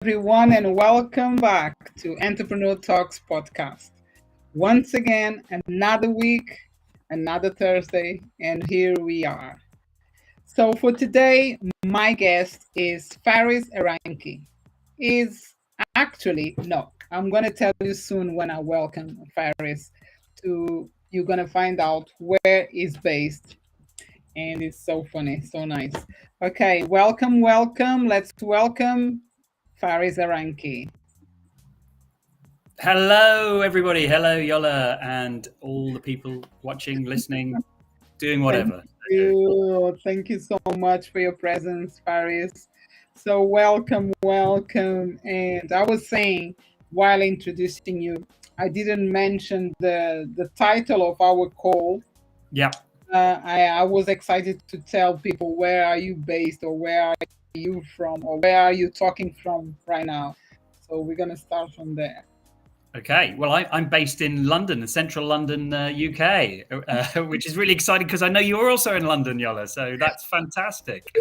everyone, and welcome back to Entrepreneur Talks podcast. Once again, another week, another Thursday, and here we are. So, for today, my guest is Faris Aranki. Is actually, no, I'm going to tell you soon when I welcome Faris to, you're going to find out where he's based. And it's so funny, so nice. Okay, welcome. Let's welcome Faris Aranki. Hello, everybody. Hello, Yola, and all the people watching, listening, doing Thank whatever. you. Thank you so much for your presence, Faris. So welcome. And I was saying while introducing you, I didn't mention the title of our call. Yeah. I was excited to tell people where are you based or where are you from or where are you talking from right now. So we're gonna start from there. Okay. Well, I'm based in London, central London, UK, which is really exciting because I know you're also in London, Yola. So that's fantastic.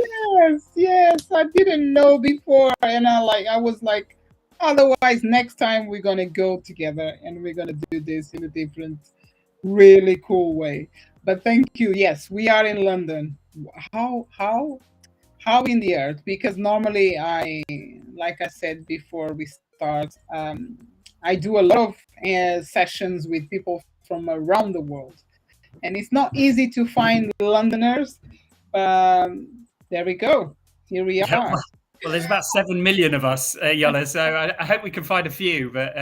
Yes. I didn't know before, and I was like, otherwise, next time we're gonna go together and we're gonna do this in a different, really cool way. But thank you. Yes, we are in London. How in the earth? Because normally like I said before we start, I do a lot of sessions with people from around the world, and it's not easy to find Londoners. There we go. Here we Yeah. are. Well, there's about 7 million of us, Yola. So I hope we can find a few. But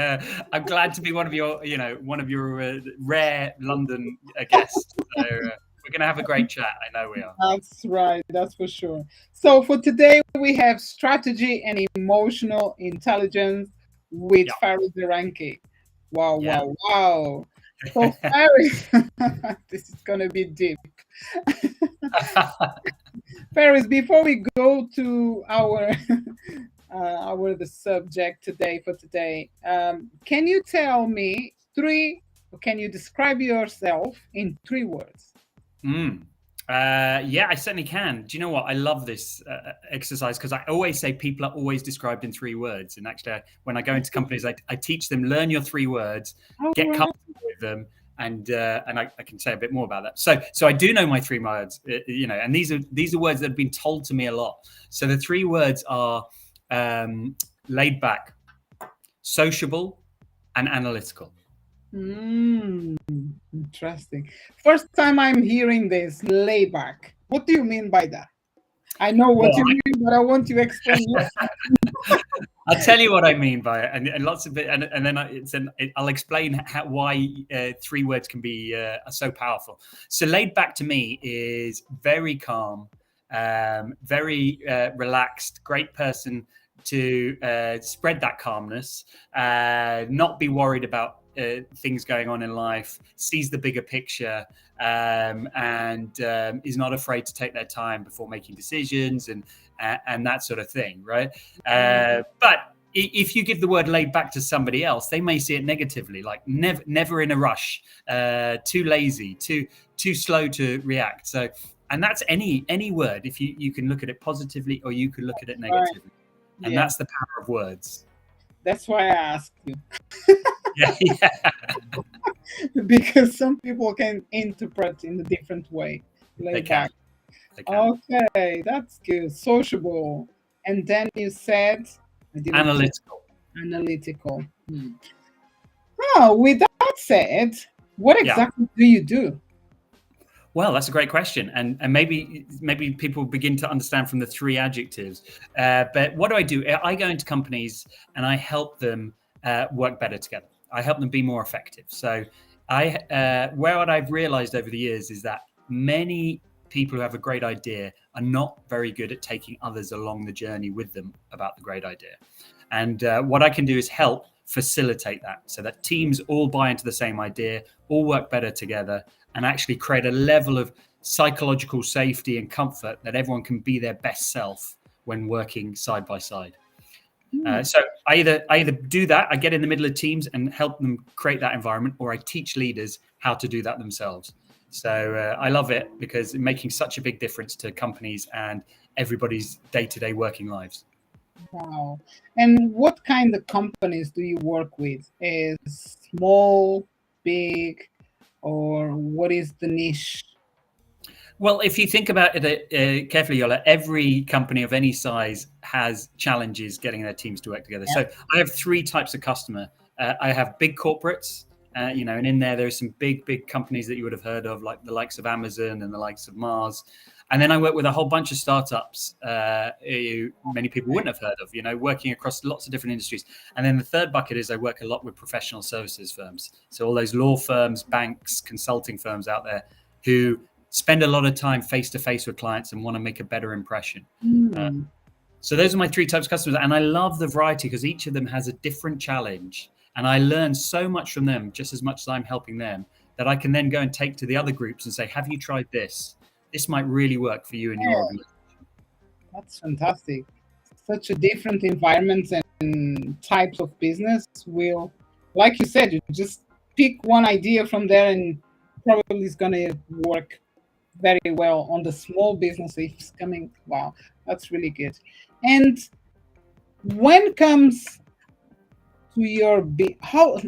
I'm glad to be one of your rare London guests. So we're going to have a great chat. I know we are. That's right. That's for sure. So for today, we have strategy and emotional intelligence with Yeah. Faris Aranki. Wow, Yeah. wow. So Faris, this is gonna be deep. Faris, before we go to our the subject today for today, can you tell me or can you describe yourself in 3 words? Yeah, I certainly can. Do you know what? I love this exercise because I always say people are always described in 3 words. And actually, when I go into companies, I teach them learn your 3 words, All get right. comfortable with them, and I can say a bit more about that. So I do know my 3 words, and these are words that have been told to me a lot. So the 3 words are laid back, sociable, and analytical. Interesting. First time I'm hearing this layback. What do you mean by that? I know what Well, you mean, but I want you to explain it. I'll tell you what I mean by it, and lots of it, and then I'll explain why 3 words can be so powerful. So laid back to me is very calm, very relaxed, great person to spread that calmness, not be worried about things going on in life, sees the bigger picture, and is not afraid to take their time before making decisions and that sort of thing, right? But if you give the word laid back to somebody else, they may see it negatively, like never in a rush, too lazy, too slow to react. So, and that's any word. If you can look at it positively or you can look at it negatively, and Yeah, that's the power of words. that's why I asked you. Yeah. Because some people can interpret in a different way. They can. Layback. Okay, that's good. Sociable. And then you said I didn't hear Analytical. analytical. Oh, with that said, what Yeah. exactly do you do? Well, that's a great question, and maybe people begin to understand from the 3 adjectives. But what do? I go into companies and I help them work better together. I help them be more effective. So, what I've realized over the years is that many people who have a great idea are not very good at taking others along the journey with them about the great idea. And what I can do is help facilitate that so that teams all buy into the same idea, all work better together, and actually create a level of psychological safety and comfort that everyone can be their best self when working side by side. So I either do that, I get in the middle of teams and help them create that environment, or I teach leaders how to do that themselves. So I love it because it's making such a big difference to companies and everybody's day-to-day working lives. Wow. And what kind of companies do you work with? Is small, big, or what is the niche? Well, if you think about it carefully, Yola, every company of any size has challenges getting their teams to work together. Yeah. So I have three types of customer. I have big corporates, and in there are some big companies that you would have heard of, like the likes of Amazon and the likes of Mars. And then I work with a whole bunch of startups who many people wouldn't have heard of, working across lots of different industries. And then the third bucket is I work a lot with professional services firms. So all those law firms, banks, consulting firms out there who spend a lot of time face to face with clients and want to make a better impression. Hmm. So those are my three types of customers. And I love the variety because each of them has a different challenge. And I learn so much from them, just as much as I'm helping them, that I can then go and take to the other groups and say, have you tried this? This might really work for you and your organization. That's fantastic. Such a different environments and types of business will, like you said, you just pick one idea from there and probably is going to work very well on the small business if it's coming. Wow, that's really good. And when comes to your how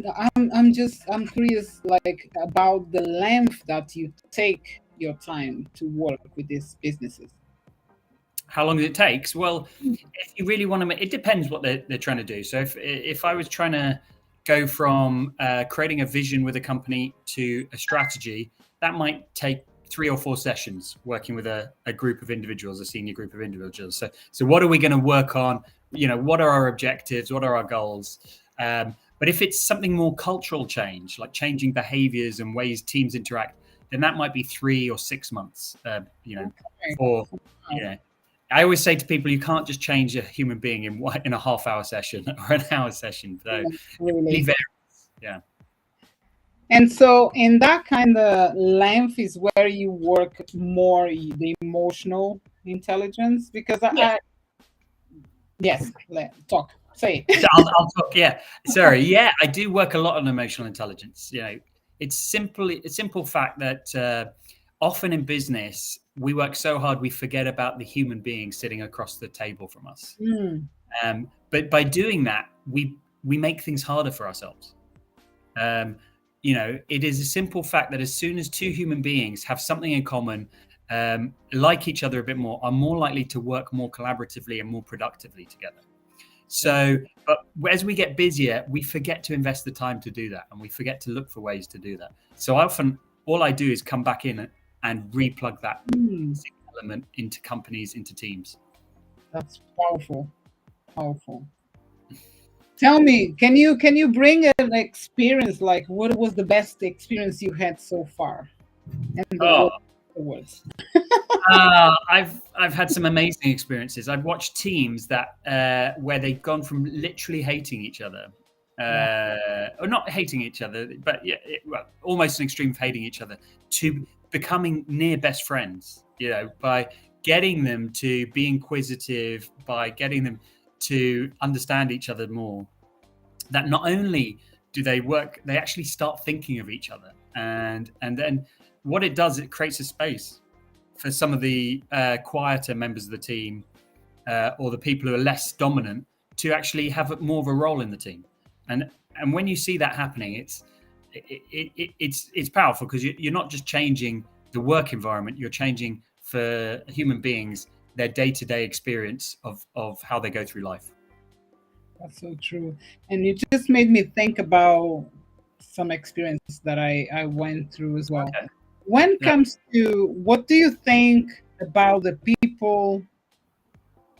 I'm curious like about the length that you take your time to work with these businesses. How long it takes? Well, if you really want to, it depends what they're trying to do. So if I was trying to go from creating a vision with a company to a strategy, that might take 3 or 4 sessions working with a group of individuals, a senior group of individuals. So what are we going to work on? What are our objectives? What are our goals? But if it's something more cultural change, like changing behaviors and ways teams interact, then that might be 3 or 6 months. Okay. For I always say to people, you can't just change a human being in a half-hour session or an hour session. So it really varies. Yeah. And so, in that kind of length is where you work more the emotional intelligence because Yeah. Yes, talk, say. I'll talk. Yeah. Sorry. Yeah, I do work a lot on emotional intelligence. It's a simple fact that often in business we work so hard we forget about the human being sitting across the table from us. But by doing that, we make things harder for ourselves. It is a simple fact that as soon as two human beings have something in common, like each other a bit more, are more likely to work more collaboratively and more productively together. So, but as we get busier, we forget to invest the time to do that, and we forget to look for ways to do that. So often, all I do is come back in and replug that element into companies, into teams. That's powerful. Tell me, can you bring an experience like what was the best experience you had so far? And the words. I've had some amazing experiences. I've watched teams that where they've gone from literally hating each other, or not hating each other, but almost an extreme of hating each other, to becoming near best friends. By getting them to be inquisitive, by getting them to understand each other more. That not only do they work, they actually start thinking of each other, and then what it does, it creates a space for some of the quieter members of the team or the people who are less dominant to actually have more of a role in the team. And when you see that happening, it's powerful because you're not just changing the work environment, you're changing for human beings their day-to-day experience of how they go through life. That's so true. And you just made me think about some experience that I went through as well. Okay. When it comes to what do you think about the people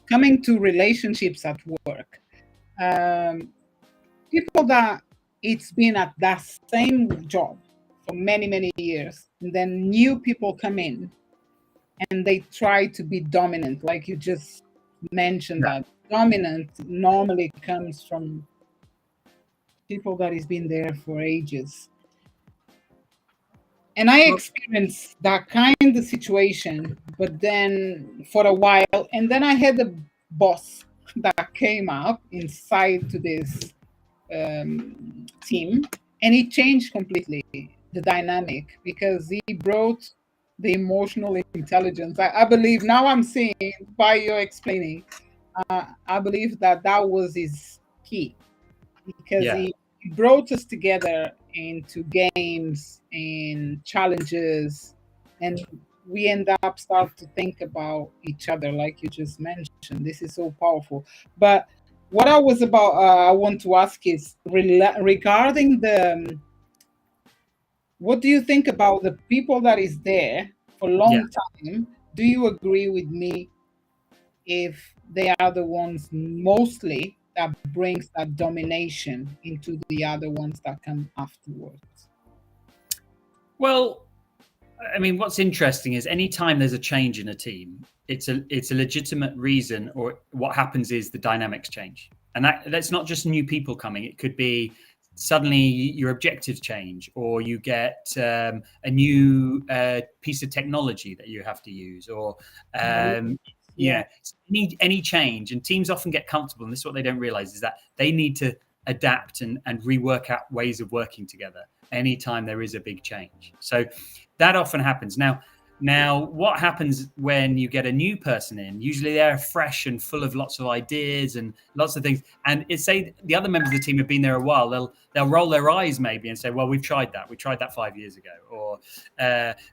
coming to relationships at work? People that it's been at that same job for many, many years, and then new people come in and they try to be dominant, like you just mentioned that. Dominant normally comes from people that has been there for ages. And I experienced that kind of situation, but then for a while, and then I had a boss that came up inside to this team, and it changed completely the dynamic because he brought the emotional intelligence. I believe now I'm seeing by your explaining I believe that that was his key, because Yeah. he brought us together into games and challenges, and we end up start to think about each other, like you just mentioned. This is so powerful. But what I want to ask is regarding the what do you think about the people that is there for a Yeah. long time? Do you agree with me if they are the ones mostly that brings that domination into the other ones that come afterwards? Well, I mean, what's interesting is anytime there's a change in a team, it's a legitimate reason, or what happens is the dynamics change, and that's not just new people coming. It could be suddenly your objectives change, or you get a new piece of technology that you have to use, or Yeah. any change. And teams often get comfortable, and this is what they don't realize is that they need to adapt and rework out ways of working together anytime there is a big change. So that often happens. Now, what happens when you get a new person in? Usually they're fresh and full of lots of ideas and lots of things. And it's say the other members of the team have been there a while. They'll roll their eyes maybe and say, "Well, we've tried that. We tried that 5 years ago." Or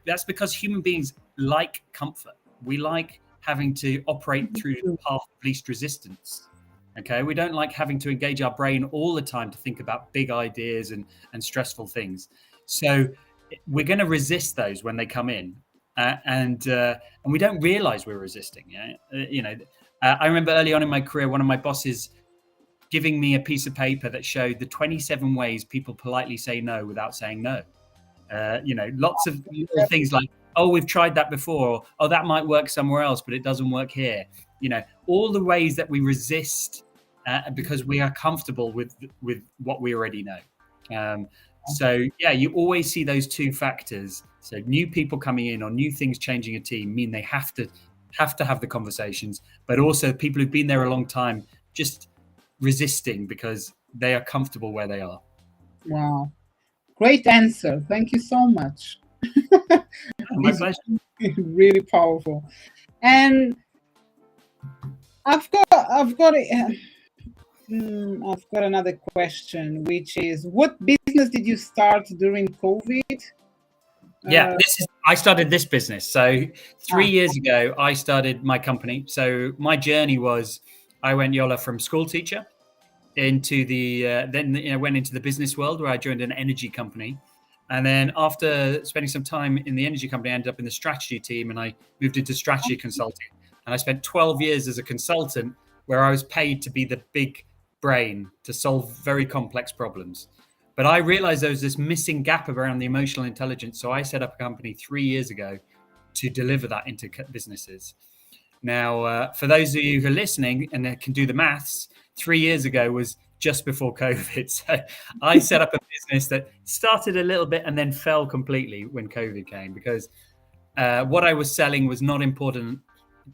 that's because human beings like comfort. We like having to operate through the path of least resistance. Okay, we don't like having to engage our brain all the time to think about big ideas and stressful things. So we're going to resist those when they come in, and we don't realize we're resisting. I remember early on in my career, one of my bosses giving me a piece of paper that showed the 27 ways people politely say no without saying no. Lots of little things like, "Oh, we've tried that before," or, "Oh, that might work somewhere else, but it doesn't work here." All the ways that we resist because we are comfortable with what we already know. So yeah, you always see those two factors. So new people coming in or new things changing a team mean they have to have the conversations, but also people who've been there a long time just resisting because they are comfortable where they are. Wow. Great answer. Thank you so much. My It's pleasure. really powerful. And I've got another question, which is, what business did you start during COVID? Yeah, Uh, I started this business. So 3 ah, years ago, I started my company. So my journey was, I went Yola from school teacher into went into the business world where I joined an energy company. And then after spending some time in the energy company, I ended up in the strategy team and I moved into strategy consulting. And I spent 12 years as a consultant where I was paid to be the big brain to solve very complex problems. But I realized there was this missing gap around the emotional intelligence. So I set up a company 3 years ago to deliver that into businesses. Now, for those of you who are listening and can do the maths, 3 years ago was just before COVID. So I set up a business that started a little bit and then fell completely when COVID came because what I was selling was not important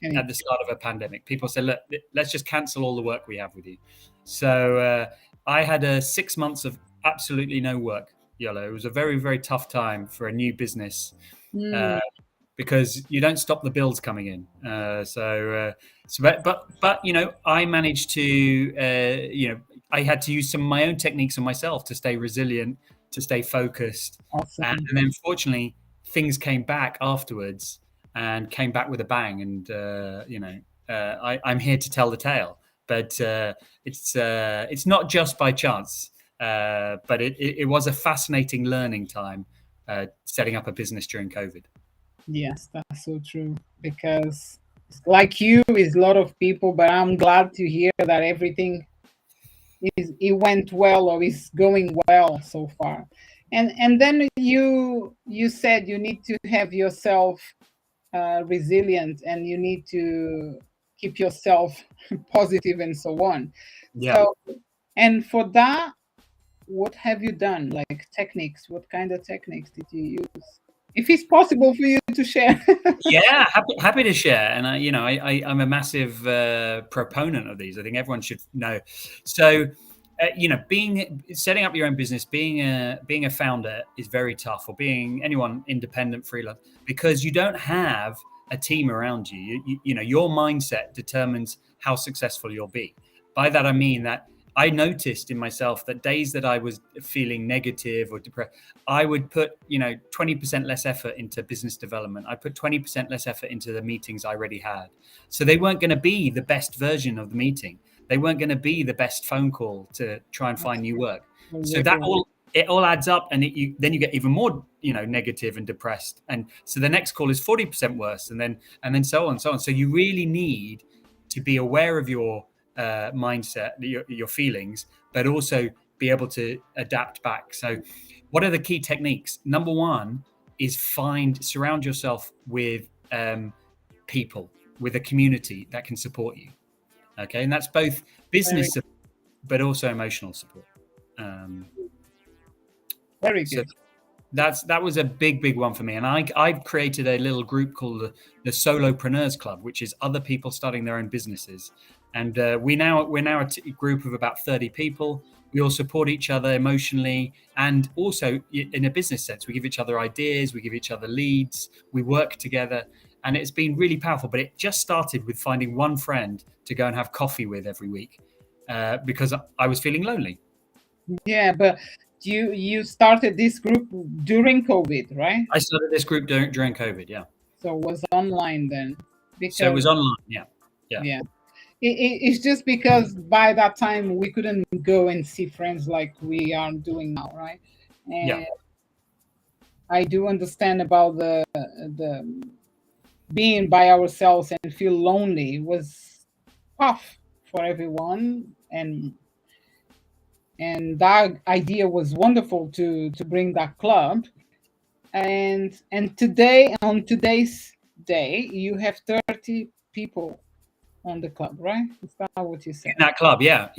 okay. at the start of a pandemic. People said, "Look, let's just cancel all the work we have with you." So I had 6 months of absolutely no work. Yellow. It was a very, very tough time for a new business. Mm, Uh, because you don't stop the bills coming in. But I managed to I had to use some of my own techniques on myself to stay resilient, to stay focused, and awesome. then fortunately things came back afterwards and came back with a bang. And I'm here to tell the tale, but it's not just by chance. But it was a fascinating learning time setting up a business during COVID. Yes, that's so true. Because like you, is a lot of people, but I'm glad to hear that everything it went well or is going well so far. And then you said you need to have yourself resilient, and you need to keep yourself positive and so on. Yeah. So, and for that, what have you done? Like techniques, what kind of techniques did you use? If it's possible for you to share. Yeah, happy to share. And I'm a massive proponent of these. I think everyone should know. So, being setting up your own business, being a founder is very tough, or being anyone independent freelance, because you don't have a team around you. You know, your mindset determines how successful you'll be. By that, I mean that I noticed in myself that days that I was feeling negative or depressed, I would put, 20% less effort into business development. I put 20% less effort into the meetings I already had. So they weren't going to be the best version of the meeting. They weren't going to be the best phone call to try and find new work. So it all adds up, and then you get even more, negative and depressed. And so the next call is 40% worse, and then so on and so on. So you really need to be aware of your mindset, your feelings, but also be able to adapt back. So what are the key techniques? Number one is surround yourself with people, with a community that can support you. Okay. And that's both business support, but also emotional support. Very good. So that was a big one for me. And I've created a little group called the Solopreneurs Club, which is other people starting their own businesses. And we're now a group of about 30 people. We all support each other emotionally, and also in a business sense, we give each other ideas, we give each other leads, we work together, and it's been really powerful. But it just started with finding one friend to go and have coffee with every week because I was feeling lonely. Yeah, but you started this group during COVID, right? I started this group during COVID, yeah. So it was online then? So it was online, yeah. It's just because by that time we couldn't go and see friends like we are doing now, right? And yeah. I do understand about the being by ourselves and feel lonely was tough for everyone, and that idea was wonderful to bring that club. And today, on today's day, you have 30 people on the club, right? Is that what you said? In that club, yeah.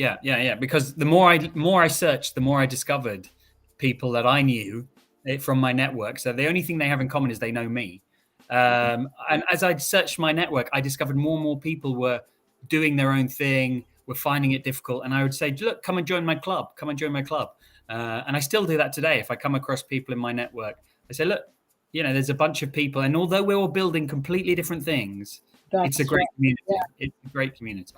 Because the more I searched, the more I discovered people that I knew from my network. So the only thing they have in common is they know me. And as I searched my network, I discovered more and more people were doing their own thing, were finding it difficult. And I would say, look, come and join my club. Come and join my club. And I still do that today. If I come across people in my network, I say, look, there's a bunch of people. And although we're all building completely different things, it's a great community. Yeah. It's a great community.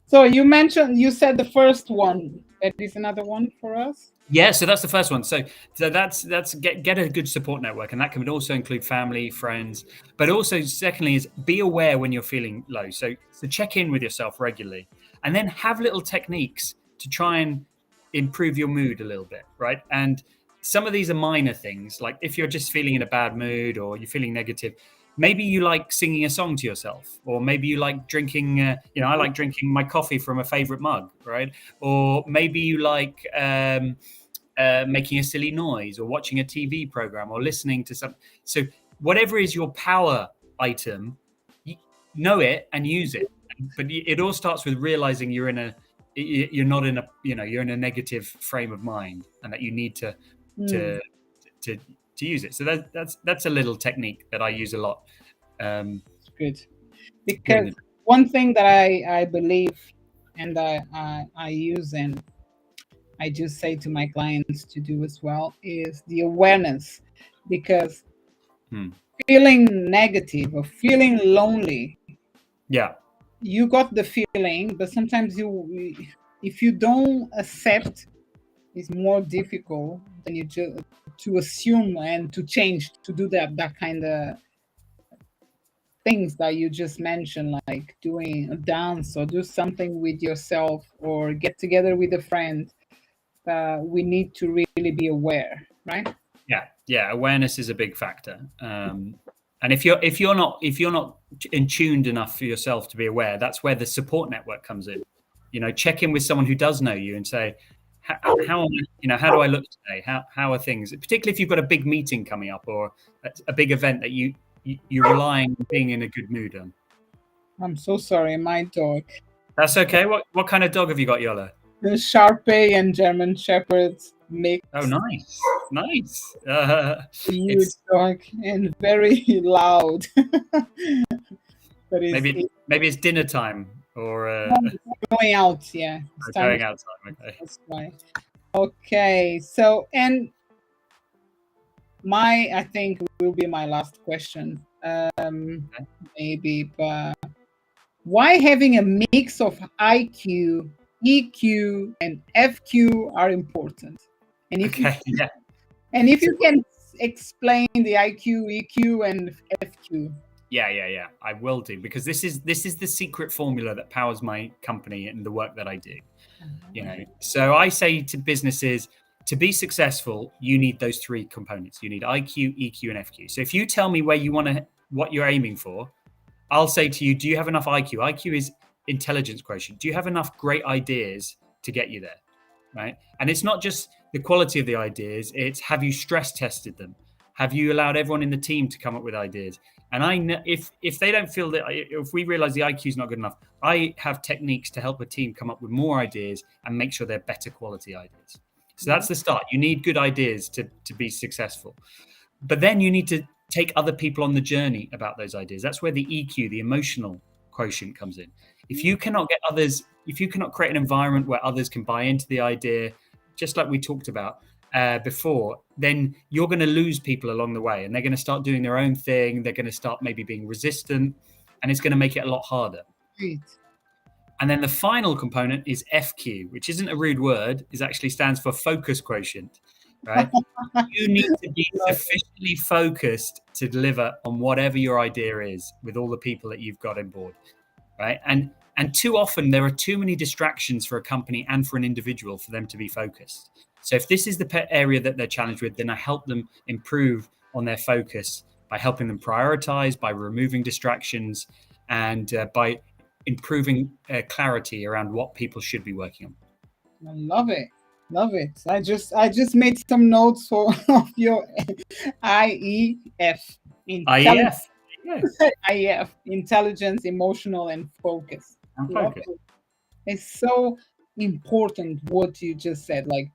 So you said the first one. There is another one for us? Yeah, so that's the first one. So that's get a good support network, and that can also include family, friends, but also secondly is be aware when you're feeling low. So check in with yourself regularly, and then have little techniques to try and improve your mood a little bit, right? And some of these are minor things, like if you're just feeling in a bad mood or you're feeling negative, maybe you like singing a song to yourself, or maybe you like drinking, I like drinking my coffee from a favorite mug, right? Or maybe you like making a silly noise, or watching a TV program, or listening to something. So whatever is your power item, know it and use it. But it all starts with realizing you're not in a negative frame of mind, and that you need to use it. So that's a little technique that I use a lot. Good, because one thing that I believe and I use, and I just say to my clients to do as well, is the awareness. Because feeling negative or feeling lonely, you got the feeling, but sometimes if you don't accept, it's more difficult than you to assume and to change, to do that kind of things that you just mentioned, like doing a dance or do something with yourself or get together with a friend. We need to really be aware, right? Yeah. Awareness is a big factor. And if you're not in tuned enough for yourself to be aware, that's where the support network comes in. Check in with someone who does know you and say, how do I look today? How are things? Particularly if you've got a big meeting coming up or a big event that you're relying on being in a good mood on. I'm so sorry, my dog. That's okay. What kind of dog have you got, Yola? The Shar-Pei and German Shepherds mix. Oh, nice. Huge dog and very loud. But maybe it's dinner time or going out. Yeah, it's going out time. Okay. That's why. Okay, so and I think will be my last question maybe, but why having a mix of IQ, EQ, and FQ are important? And if you Okay. Yeah. and if you can explain the IQ, EQ, and FQ. Yeah. I will do, because this is the secret formula that powers my company and the work that I do. So I say to businesses, to be successful, you need those three components. You need IQ, EQ, and FQ. So if you tell me what you're aiming for, I'll say to you, do you have enough IQ? IQ is intelligence quotient. Do you have enough great ideas to get you there? Right. And it's not just the quality of the ideas, it's, have you stress tested them? Have you allowed everyone in the team to come up with ideas? And I know if they don't feel that, if we realize the IQ is not good enough, I have techniques to help a team come up with more ideas and make sure they're better quality ideas. So that's the start. You need good ideas to be successful. But then you need to take other people on the journey about those ideas. That's where the EQ, the emotional quotient, comes in. If you cannot get others, if you cannot create an environment where others can buy into the idea, just like we talked about before, then you're going to lose people along the way, and they're going to start doing their own thing. They're going to start maybe being resistant, and it's going to make it a lot harder. Great. And then the final component is FQ, which isn't a rude word. It actually stands for focus quotient, right? You need to be sufficiently focused to deliver on whatever your idea is with all the people that you've got on board, right? And too often there are too many distractions for a company and for an individual for them to be focused. So if this is the area that they're challenged with, then I help them improve on their focus by helping them prioritize, by removing distractions, and by improving clarity around what people should be working on. I love it. Love it. I just made some notes for of your IEF. IEF. Yes. IEF. Intelligence, emotional, and focus. And Love focus. it. It's so important what you just said. Like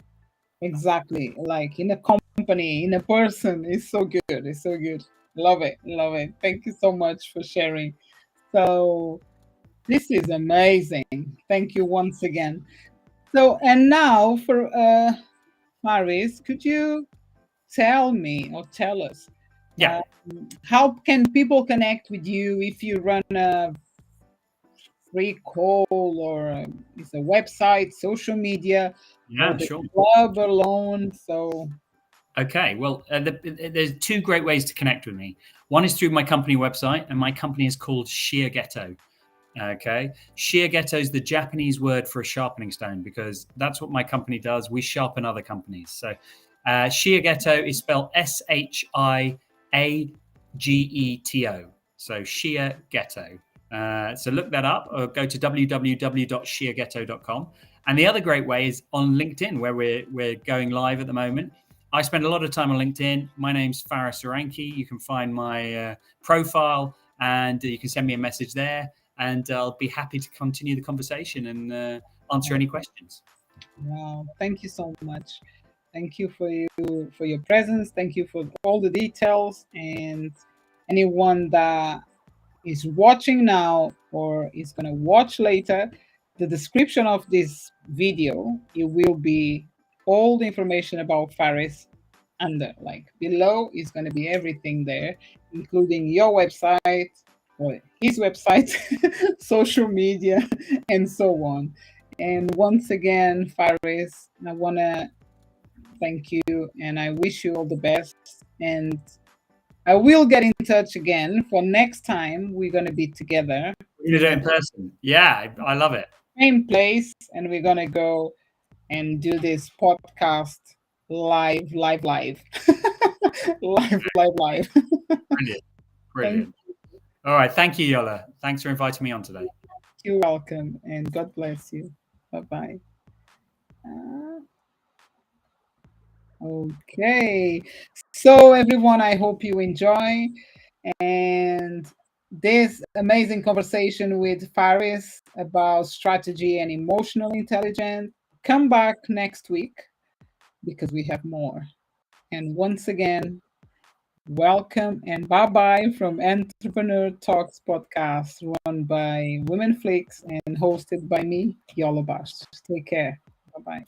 exactly. Like in a company, in a person. It's so good. It's so good. Love it. Love it. Thank you so much for sharing. So this is amazing. Thank you once again. So, and now for Faris, could you tell me or tell us Yeah. how can people connect with you if you run a free call, or it's a website, social media, or Yeah, the sure. club alone? So, Okay, well, there's two great ways to connect with me. One is through my company website, and my company is called Shiageto. Okay, Shiageto is the Japanese word for a sharpening stone, because that's what my company does. We sharpen other companies. So Shiageto is spelled Shiageto. So Shiageto. So look that up, or go to www.shiageto.com. And the other great way is on LinkedIn, where we're going live at the moment. I spend a lot of time on LinkedIn. My name's Faris Aranki. You can find my profile, and you can send me a message there, and I'll be happy to continue the conversation and answer any questions. wow, thank you so much. Thank you for your presence. Thank you for all the details, and anyone that is watching now or is going to watch later, the description of this video, it will be all the information about Faris under. Like below is going to be everything there, including your website or his website, social media, and so on. And once again, Faris, I want to thank you and I wish you all the best. And I will get in touch again for next time we're going to be together. You do it in person. Yeah, I love it. Same place, and we're going to go and do this podcast live. Live. Brilliant. Brilliant. All right. Thank you, Yola. Thanks for inviting me on today. You're welcome, and God bless you. Bye-bye. Okay. So, everyone, I hope you enjoy. And this amazing conversation with Faris about strategy and emotional intelligence. Come back next week because we have more. And once again, welcome and bye bye from Entrepreneur Talks podcast, run by Women Flix and hosted by me, Yola Bash. Take care. Bye bye.